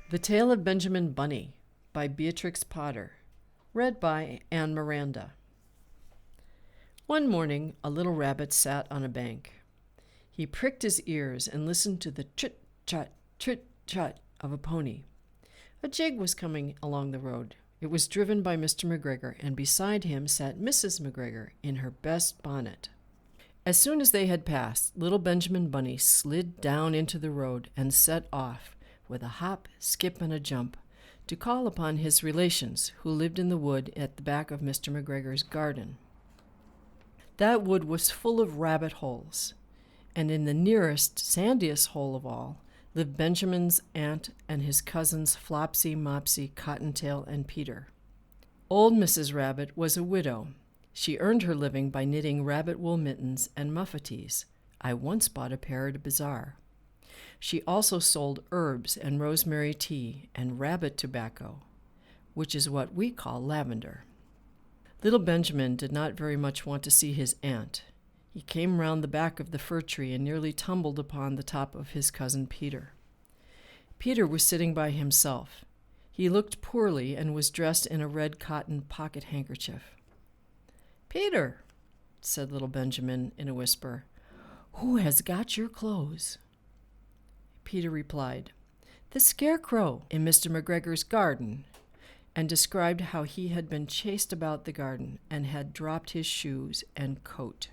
The Tale of Benjamin Bunny by Beatrix Potter, read by Miranda. One morning, a little rabbit sat on a bank. He pricked his ears and listened to the trit-trot of a pony. A jig was coming along the road. It was driven by Mr. McGregor, and beside him sat Mrs. McGregor in her best bonnet. As soon as they had passed, little Benjamin Bunny slid down into the road and set off, with a hop, skip, and a jump, to call upon his relations who lived in the wood at the back of Mr. McGregor's garden. That wood was full of rabbit holes, and in the nearest, sandiest hole of all lived Benjamin's aunt and his cousins Flopsy, Mopsy, Cottontail, and Peter. Old Mrs. Rabbit was a widow. She earned her living by knitting rabbit wool mittens and muffatees. I once bought a pair at a bazaar. She also sold herbs and rosemary tea and rabbit tobacco, which is what we call lavender. Little Benjamin did not very much want to see his aunt. He came round the back of the fir tree and nearly tumbled upon the top of his cousin Peter. Peter was sitting by himself. He looked poorly and was dressed in a red cotton pocket handkerchief. "Peter," said little Benjamin in a whisper, "who has got your clothes?" Peter replied, "The scarecrow in Mr. McGregor's garden," and described how he had been chased about the garden and had dropped his shoes and coat.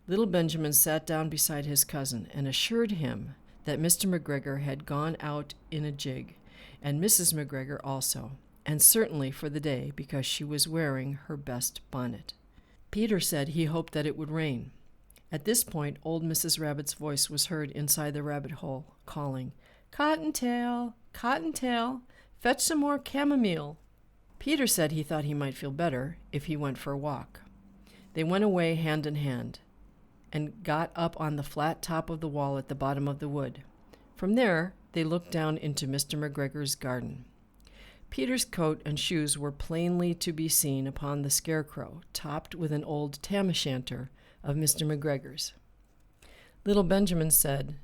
Little Benjamin sat down beside his cousin and assured him that Mr. McGregor had gone out in a jig, and Mrs. McGregor also, and certainly for the day because she was wearing her best bonnet. Peter said he hoped that it would rain. At this point, old Mrs. Rabbit's voice was heard inside the rabbit hole, calling, "Cottontail, Cottontail, fetch some more chamomile." Peter said he thought he might feel better if he went for a walk. They went away hand in hand and got up on the flat top of the wall at the bottom of the wood. From there, they looked down into Mr. McGregor's garden. Peter's coat and shoes were plainly to be seen upon the scarecrow, topped with an old tam-o'-shanter of Mr. McGregor's. Little Benjamin said,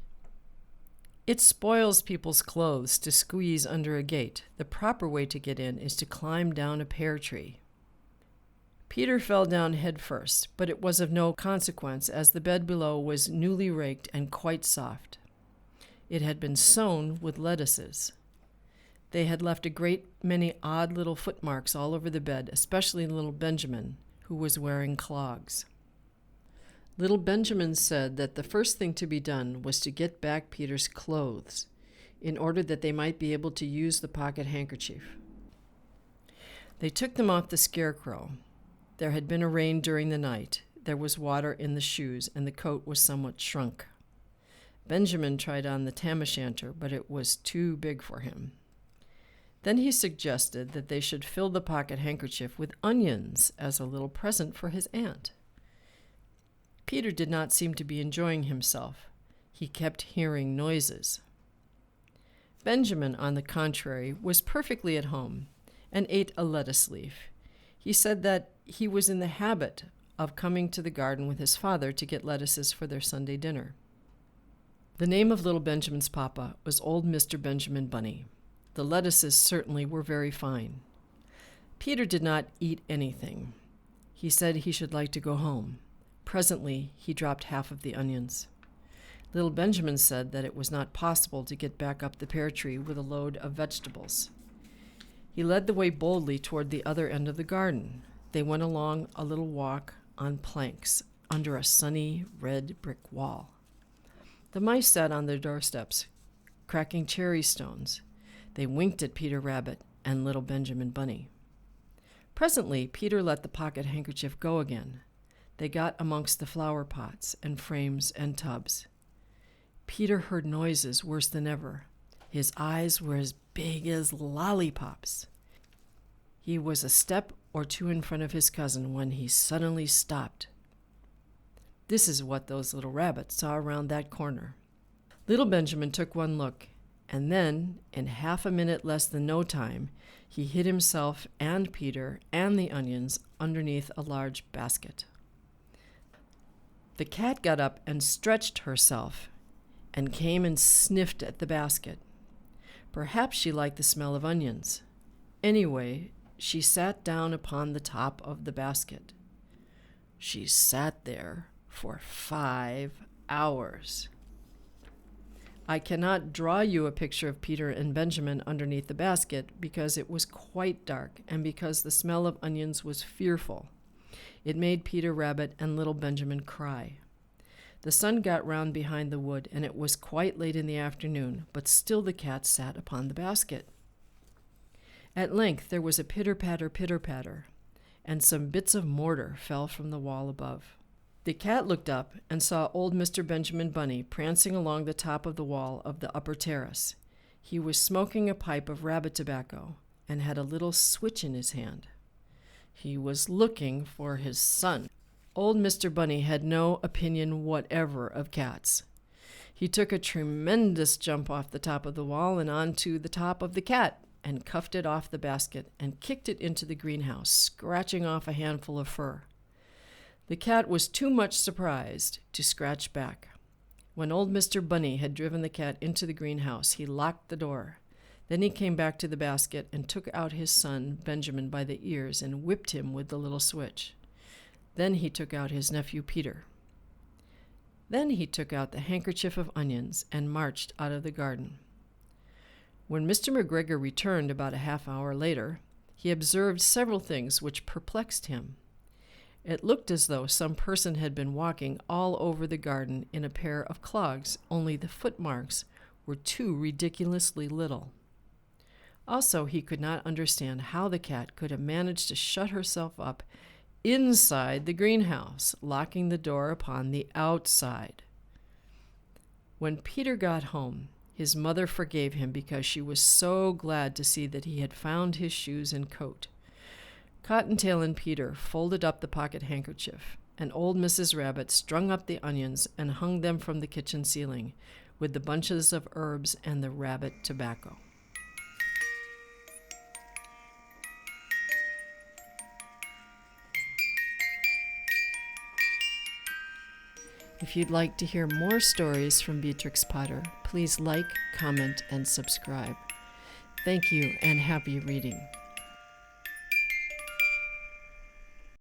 "It spoils people's clothes to squeeze under a gate. The proper way to get in is to climb down a pear tree." Peter fell down head first, but it was of no consequence, as the bed below was newly raked and quite soft. It had been sown with lettuces. They had left a great many odd little footmarks all over the bed, especially little Benjamin, who was wearing clogs. Little Benjamin said that the first thing to be done was to get back Peter's clothes, in order that they might be able to use the pocket handkerchief. They took them off the scarecrow. There had been a rain during the night. There was water in the shoes, and the coat was somewhat shrunk. Benjamin tried on the tam-o'-shanter, but it was too big for him. Then he suggested that they should fill the pocket handkerchief with onions as a little present for his aunt. Peter did not seem to be enjoying himself. He kept hearing noises. Benjamin, on the contrary, was perfectly at home and ate a lettuce leaf. He said that he was in the habit of coming to the garden with his father to get lettuces for their Sunday dinner. The name of little Benjamin's papa was old Mr. Benjamin Bunny. The lettuces certainly were very fine. Peter did not eat anything. He said he should like to go home. Presently, he dropped half of the onions. Little Benjamin said that it was not possible to get back up the pear tree with a load of vegetables. He led the way boldly toward the other end of the garden. They went along a little walk on planks under a sunny red brick wall. The mice sat on their doorsteps, cracking cherry stones. They winked at Peter Rabbit and little Benjamin Bunny. Presently, Peter let the pocket handkerchief go again. They got amongst the flower pots and frames and tubs. Peter heard noises worse than ever. His eyes were as big as lollipops. He was a step or two in front of his cousin when he suddenly stopped. This is what those little rabbits saw around that corner. Little Benjamin took one look, and then, in half a minute less than no time, he hid himself and Peter and the onions underneath a large basket. The cat got up and stretched herself and came and sniffed at the basket. Perhaps she liked the smell of onions. Anyway, she sat down upon the top of the basket. She sat there for 5 hours. I cannot draw you a picture of Peter and Benjamin underneath the basket because it was quite dark and because the smell of onions was fearful. It made Peter Rabbit and little Benjamin cry. The sun got round behind the wood, and it was quite late in the afternoon, but still the cat sat upon the basket. At length there was a pitter-patter, and some bits of mortar fell from the wall above. The cat looked up and saw old Mr. Benjamin Bunny prancing along the top of the wall of the upper terrace. He was smoking a pipe of rabbit tobacco and had a little switch in his hand. He was looking for his son. Old Mr. Bunny had no opinion whatever of cats. He took a tremendous jump off the top of the wall and onto the top of the cat and cuffed it off the basket and kicked it into the greenhouse, scratching off a handful of fur. The cat was too much surprised to scratch back. When old Mr. Bunny had driven the cat into the greenhouse, he locked the door. Then he came back to the basket and took out his son, Benjamin, by the ears and whipped him with the little switch. Then he took out his nephew, Peter. Then he took out the handkerchief of onions and marched out of the garden. When Mr. McGregor returned about a half hour later, he observed several things which perplexed him. It looked as though some person had been walking all over the garden in a pair of clogs, only the footmarks were too ridiculously little. Also, he could not understand how the cat could have managed to shut herself up inside the greenhouse, locking the door upon the outside. When Peter got home, his mother forgave him because she was so glad to see that he had found his shoes and coat. Cottontail and Peter folded up the pocket handkerchief, and old Mrs. Rabbit strung up the onions and hung them from the kitchen ceiling with the bunches of herbs and the rabbit tobacco. If you'd like to hear more stories from Beatrix Potter, please like, comment, and subscribe. Thank you and happy reading.